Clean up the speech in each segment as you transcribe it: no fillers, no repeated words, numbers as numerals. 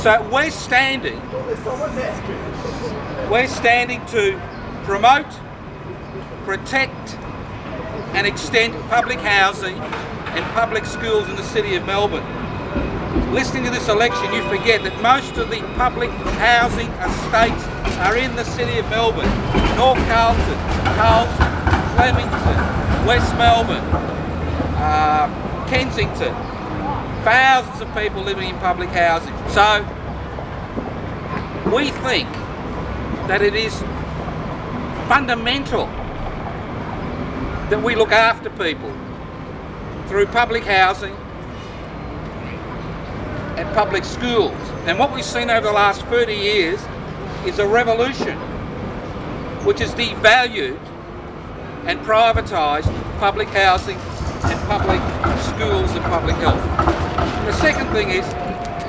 So we're standing to promote, protect and extend public housing and public schools in the City of Melbourne. Listening to this election, you forget that most of the public housing estates are in the City of Melbourne. North Carlton, Carlton, Flemington, West Melbourne, Kensington. Thousands of people living in public housing. So we think that it is fundamental that we look after people through public housing and public schools. And what we've seen over the last 30 years is a revolution which has devalued and privatised public housing and public schools and public health. The second thing is,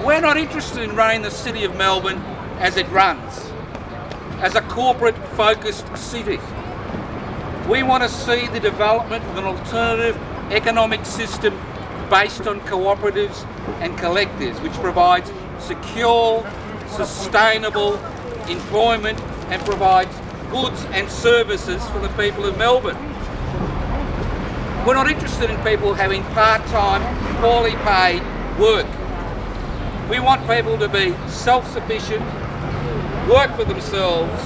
we're not interested in running the City of Melbourne as it runs, as a corporate focused city. We want to see the development of an alternative economic system based on cooperatives and collectives, which provides secure, sustainable employment and provides goods and services for the people of Melbourne. We're not interested in people having part-time, poorly paid work. We want people to be self-sufficient, work for themselves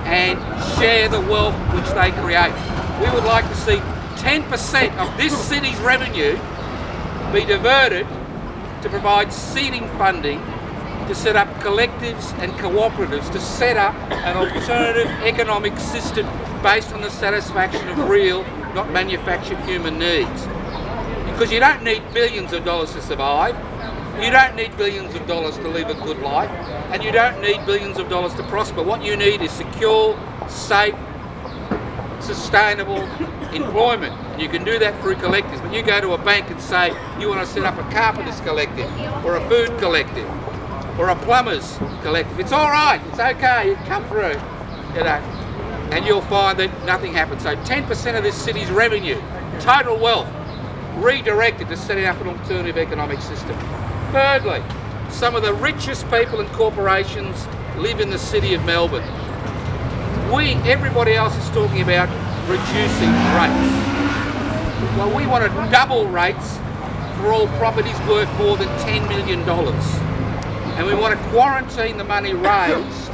and share the wealth which they create. We would like to see 10% of this city's revenue be diverted to provide seeding funding to set up collectives and cooperatives to set up an alternative economic system based on the satisfaction of real, not manufactured human needs. Because you don't need billions of dollars to survive, you don't need billions of dollars to live a good life, and you don't need billions of dollars to prosper. What you need is secure, safe, sustainable employment. You can do that through collectives. When you go to a bank and say you want to set up a carpenters collective or a food collective or a plumbers collective, it's all right, it's okay, you come through, you know, and you'll find that nothing happens. So 10% of this city's revenue, total wealth, redirected to setting up an alternative economic system. Thirdly, some of the richest people and corporations live in the City of Melbourne. Everybody else is talking about reducing rates. Well, we want to double rates for all properties worth more than $10 million. And we want to quarantine the money raised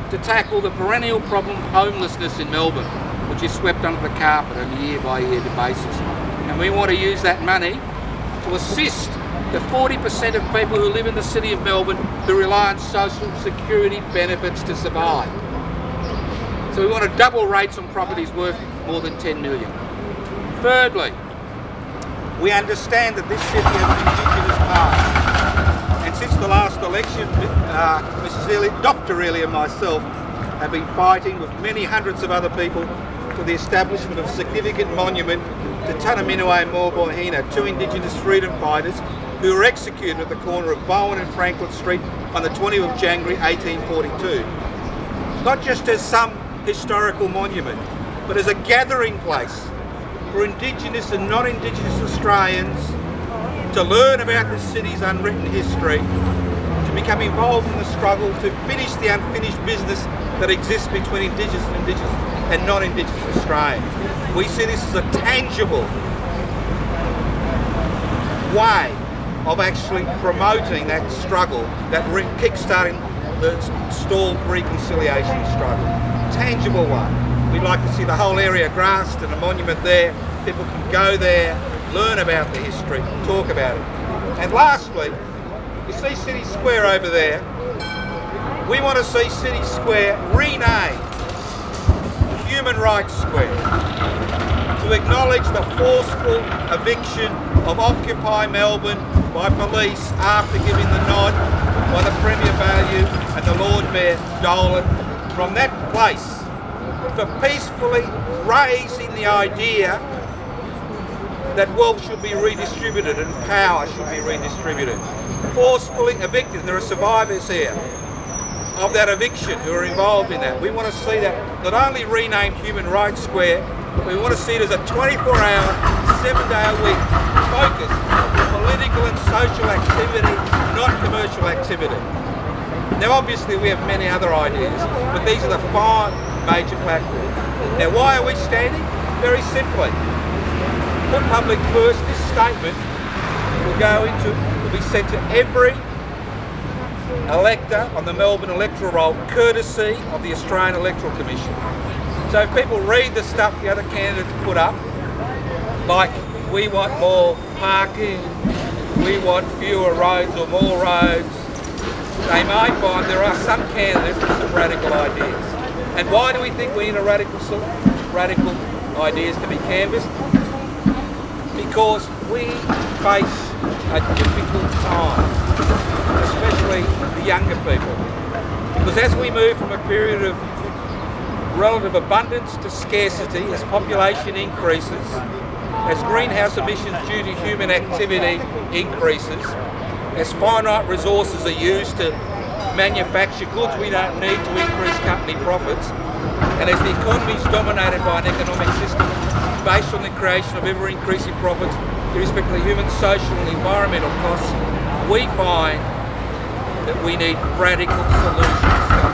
to tackle the perennial problem of homelessness in Melbourne, which is swept under the carpet on a year-by-year basis. And we want to use that money to assist the 40% of people who live in the City of Melbourne who rely on social security benefits to survive. So we want to double rates on properties worth more than 10 million. Thirdly, we understand that this city has an Indigenous past. And since the last election, Dr. Ely and myself have been fighting with many hundreds of other people for the establishment of a significant monument to Tunnerminnerwait Maulboyheenner, two Indigenous freedom fighters who were executed at the corner of Bowen and Franklin Street on the 20th of January 1842. Not just as some historical monument, but as a gathering place for Indigenous and non-Indigenous Australians to learn about the city's unwritten history, to become involved in the struggle to finish the unfinished business that exists between Indigenous and non-Indigenous Australians. We see this as a tangible way of actually promoting that struggle, that kick-starting the stalled reconciliation struggle. Tangible one. We'd like to see the whole area grassed and a monument there. People can go there, learn about the history, talk about it. And lastly, you see City Square over there. We want to see City Square renamed Human Rights Square to acknowledge the forceful eviction of Occupy Melbourne by police after giving the nod by the Premier Value and the Lord Mayor Dolan from that place for peacefully raising the idea that wealth should be redistributed and power should be redistributed. Forcefully evicted. There are survivors here of that eviction who are involved in that. We want to see that not only renamed Human Rights Square, but we want to see it as a 24-hour, 7-day-a-week focus on political and social activity, not commercial activity. Now obviously we have many other ideas, but these are the 5 major platforms. Now why are we standing? Very simply, Put Public First, this statement will be sent to every elector on the Melbourne electoral roll, courtesy of the Australian Electoral Commission. So if people read the stuff the other candidates put up, like we want more parking, we want fewer roads or more roads, they may find there are some candidates with some radical ideas. And why do we think we need a radical ideas to be canvassed? Because we face a difficult time, especially the younger people. Because as we move from a period of relative abundance to scarcity, as population increases, as greenhouse emissions due to human activity increases, as finite resources are used to manufacture goods we don't need to increase company profits, and as the economy is dominated by an economic system based on the creation of ever-increasing profits, irrespective of human, social and environmental costs, we find that we need radical solutions to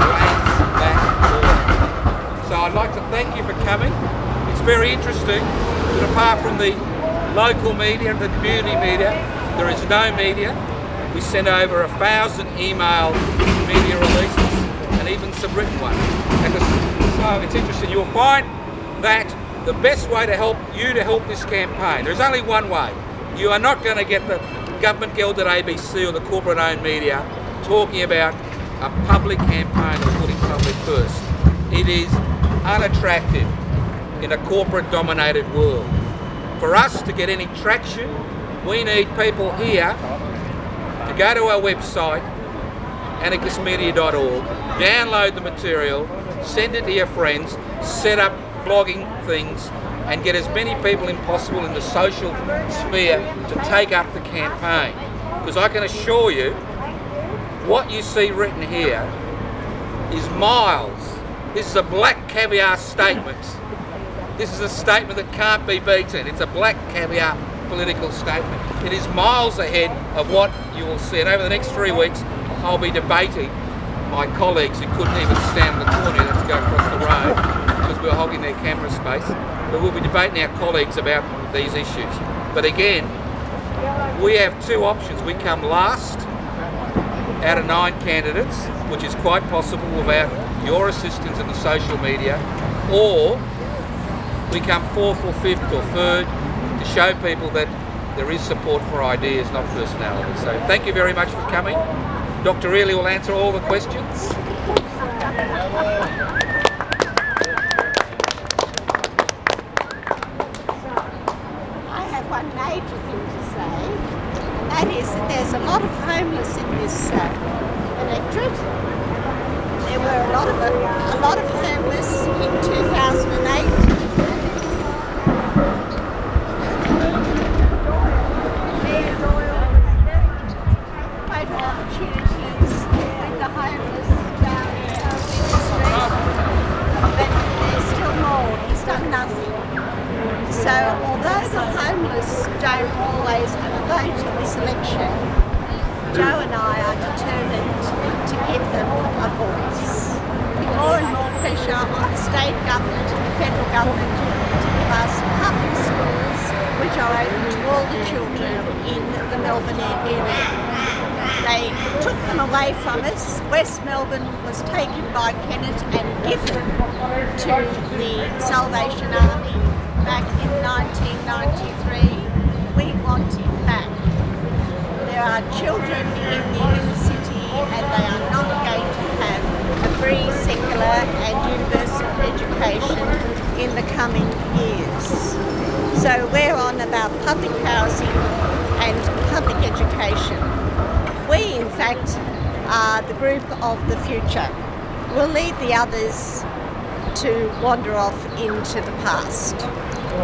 balance that order. So I'd like to thank you for coming. It's very interesting that apart from the local media and the community media, there is no media. We sent over 1,000 email media releases and even some written ones. And so it's interesting. You'll find that the best way to help this campaign, there's only one way. You are not going to get the government gelded ABC or the corporate owned media talking about a public campaign of putting public first. It is unattractive in a corporate dominated world. For us to get any traction, we need people here to go to our website, anarchistmedia.org, download the material, send it to your friends, set up blogging things, and get as many people as possible in the social sphere to take up the campaign. Because I can assure you, what you see written here is miles. This is a black caviar statement. This is a statement that can't be beaten. It's a black caviar political statement. It is miles ahead of what you will see. And over the next 3 weeks, I'll be debating my colleagues who couldn't even stand in the corner, they had to go across the road because we were hogging their camera space. But we'll be debating our colleagues about these issues. But again, we have 2 options. We come last out of 9 candidates, which is quite possible without your assistance in the social media, or we come 4th or 5th or 3rd to show people that there is support for ideas, not personality. So thank you very much for coming. Dr. Ely will answer all the questions. I have one major thing to say, and that is that there's a lot of homeless in this electorate. There were a lot of homeless in 2008. So although the homeless don't always have a vote in this election, Joe and I are determined to give them a voice. More and more pressure on the state government and the federal government to give us public schools which are open to all the children in the Melbourne area. They took them away from us. West Melbourne was taken by Kennett and given to the Salvation Army back in 1993. We want it back. There are children in the inner city and they are not going to have a free, secular and universal education in the coming years. So we're on about public housing and public education. We, in fact, are the group of the future. We'll lead the others to wander off into the past.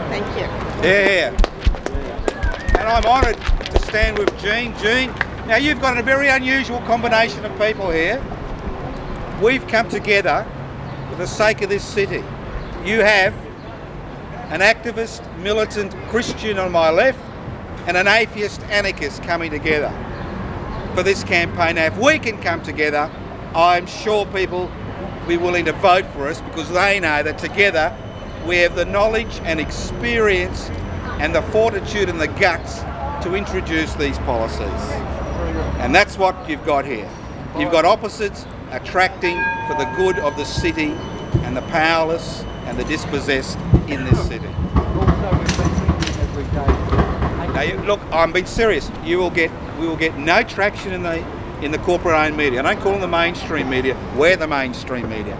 Thank you. Yeah. And I'm honoured to stand with Jean. Jean, now you've got a very unusual combination of people here. We've come together for the sake of this city. You have an activist, militant Christian on my left, and an atheist anarchist coming together for this campaign. Now, if we can come together, I'm sure people will be willing to vote for us, because they know that together we have the knowledge and experience and the fortitude and the guts to introduce these policies. And that's what you've got here. You've got opposites attracting for the good of the city and the powerless and the dispossessed in this city. Now, look, I'm being serious. We will get no traction in the corporate-owned media. I don't call them the mainstream media. We're the mainstream media.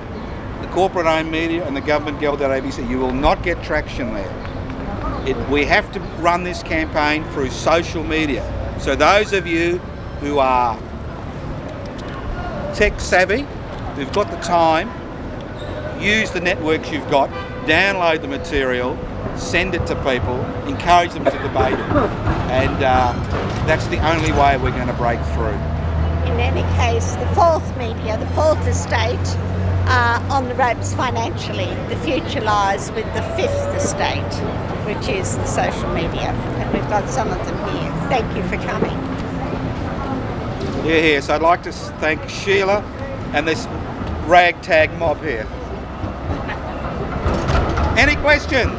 The corporate-owned media and the government-gelded ABC. You will not get traction there. We have to run this campaign through social media. So those of you who are tech savvy, who've got the time, use the networks you've got, download the material, send it to people, encourage them to debate it, and that's the only way we're going to break through. In any case, the fourth media, the fourth estate, are on the ropes financially. The future lies with the fifth estate, which is the social media, and we've got some of them here. Thank you for coming. You're here, so I'd like to thank Sheila and this ragtag mob here. Any questions?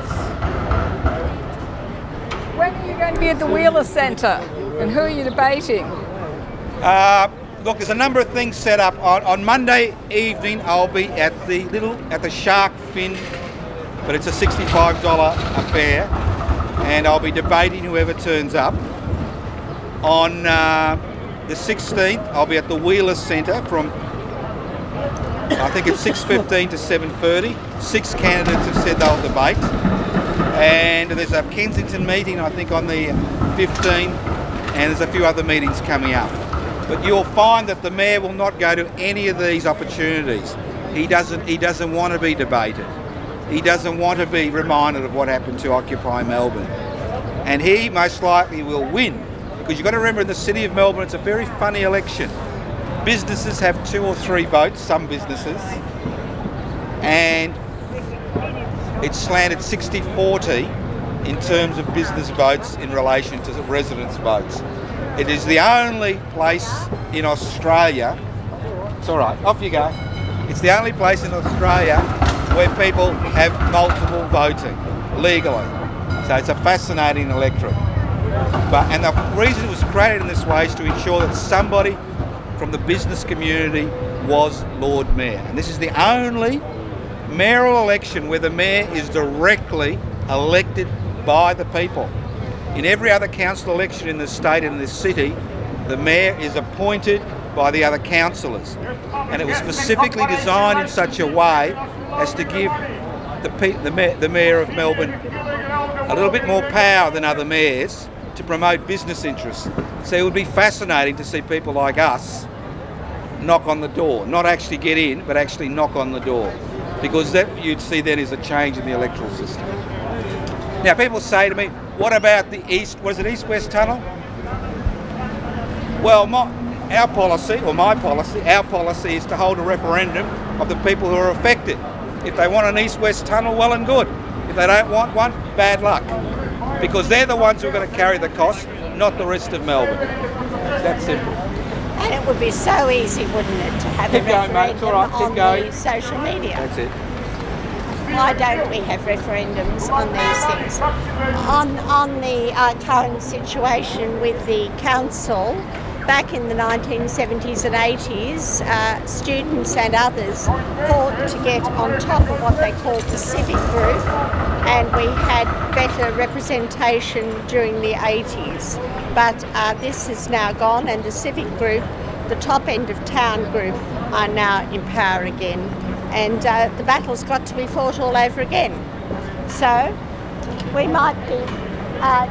When are you going to be at the Wheeler Centre, and who are you debating? Look, there's a number of things set up. On Monday evening, I'll be at the shark fin, but it's a $65 affair, and I'll be debating whoever turns up. On the 16th, I'll be at the Wheeler Centre from, I think it's 6:15 to 7:30. 6 candidates have said they'll debate. And there's a Kensington meeting, I think, on the 15th, and there's a few other meetings coming up. But you'll find that the Mayor will not go to any of these opportunities. He doesn't want to be debated. He doesn't want to be reminded of what happened to Occupy Melbourne. And he most likely will win, because you've got to remember, in the City of Melbourne, it's a very funny election. Businesses have 2 or 3 votes, some businesses, and it's slanted 60-40 in terms of business votes in relation to residents' votes. It is the only place in Australia, it's all right, off you go. It's the only place in Australia where people have multiple voting legally. So it's a fascinating electorate. And the reason it was created in this way is to ensure that somebody from the business community was Lord Mayor. And this is the only mayoral election where the Mayor is directly elected by the people. In every other council election in the state and in this city, the Mayor is appointed by the other councillors. And it was specifically designed in such a way as to give the Mayor of Melbourne a little bit more power than other mayors to promote business interests. So it would be fascinating to see people like us knock on the door, not actually get in, but actually knock on the door, because that you'd see then is a change in the electoral system. Now, people say to me, what about the east-west tunnel? Well, our policy is to hold a referendum of the people who are affected. If they want an east-west tunnel, well and good. If they don't want one, bad luck. Because they're the ones who are going to carry the cost, not the rest of Melbourne. It's that simple. And it would be so easy, wouldn't it, to have a referendum on the social media? That's it. Why don't we have referendums on these things? On the current situation with the council, back in the 1970s and 80s, students and others fought to get on top of what they called the civic group, and we had better representation during the 80s. But this is now gone, and the civic group, the top end of town group, are now in power again. And the battle's got to be fought all over again. So we might be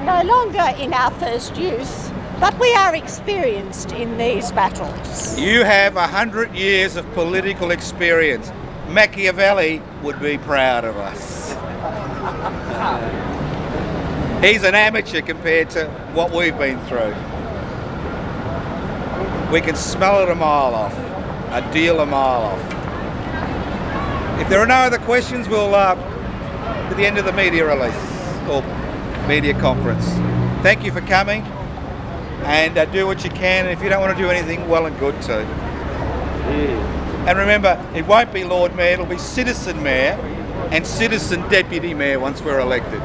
no longer in our first use, but we are experienced in these battles. You have 100 years of political experience. Machiavelli would be proud of us. He's an amateur compared to what we've been through. We can smell it a mile off, a deal a mile off. If there are no other questions, we'll at the end of the media release or media conference. thank you for coming, and do what you can, and if you don't want to do anything, well and good too. And remember, it won't be Lord Mayor, it'll be Citizen Mayor and Citizen Deputy Mayor once we're elected.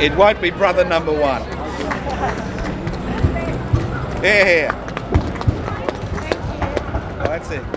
It won't be brother number one. Here, here. Oh, that's it.